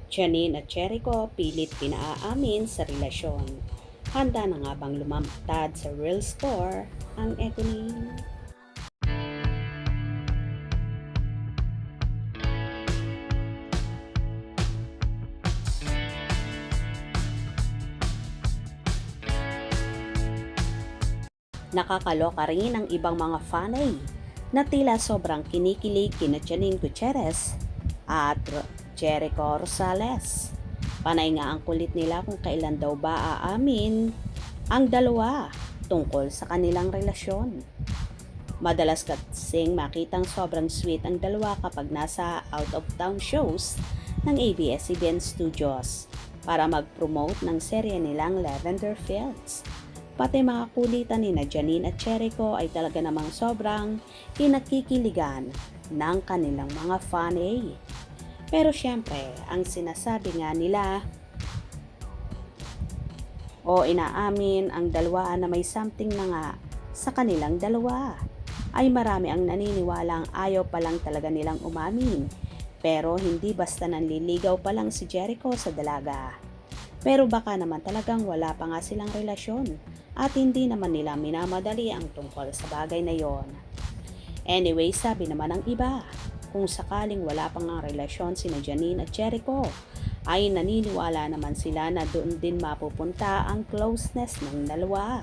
Janine at Jericho pilit pinaamin sa relasyon. Handa na nga bang lumamtad sa real score ang Econin? Nakakaloka rin ang ibang mga fanay na tila sobrang kinikilig kina Janine Gutierrez at Jericho Rosales. Panay nga ang kulit nila kung kailan daw ba aamin ang dalawa tungkol sa kanilang relasyon. Madalas kasing makitang sobrang sweet ang dalawa kapag nasa out-of-town shows ng ABS-CBN Studios para mag-promote ng serye nilang Lavender Fields. Pati mga kulitan ni Janine at Jericho ay talaga namang sobrang kinakikiligan ng kanilang mga fan. Pero syempre, ang sinasabi nga nila o inaamin ang dalawa na may something na nga sa kanilang dalawa, ay marami ang naniniwalang ayaw pa lang talaga nilang umamin. Pero hindi basta nanliligaw pa lang si Jericho sa dalaga. Pero baka naman talagang wala pa nga silang relasyon at hindi naman nila minamadali ang tungkol sa bagay na yon. Anyway, sabi naman ng iba, kung sakaling wala pang ang relasyon sina Janine at Jericho, ay naniniwala naman sila na doon din mapupunta ang closeness ng dalawa.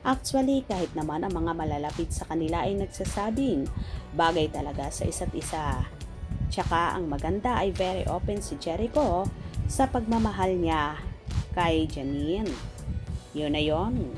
Actually, kahit naman ang mga malalapit sa kanila ay nagsasabing bagay talaga sa isa't isa. Tsaka ang maganda ay very open si Jericho sa pagmamahal niya kay Janine. Yun na yun.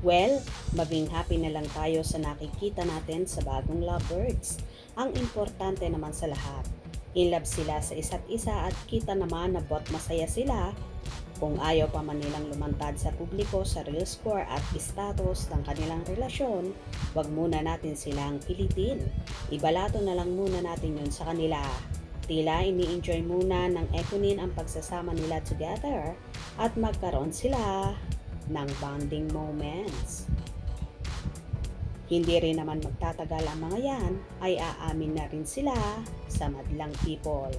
Well, maging happy na lang tayo sa nakikita natin sa bagong lovebirds. Ang importante naman sa lahat, in love sila sa isa't isa at kita naman na bot masaya sila. Kung ayaw pa man nilang lumantad sa publiko sa real score at status ng kanilang relasyon, wag muna natin silang pilitin. Ibalato na lang muna natin yun sa kanila. Tila ini-enjoy muna ng Econin ang pagsasama nila together at magkaroon sila ng bonding moments. Hindi rin naman magtatagal ang mga yan, ay aamin na rin sila sa madlang people.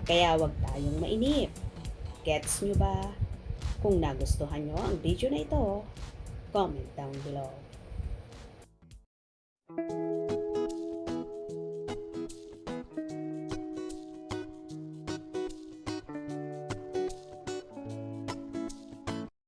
Kaya wag tayong mainip. Gets nyo ba? Kung nagustuhan nyo ang video na ito, comment down below.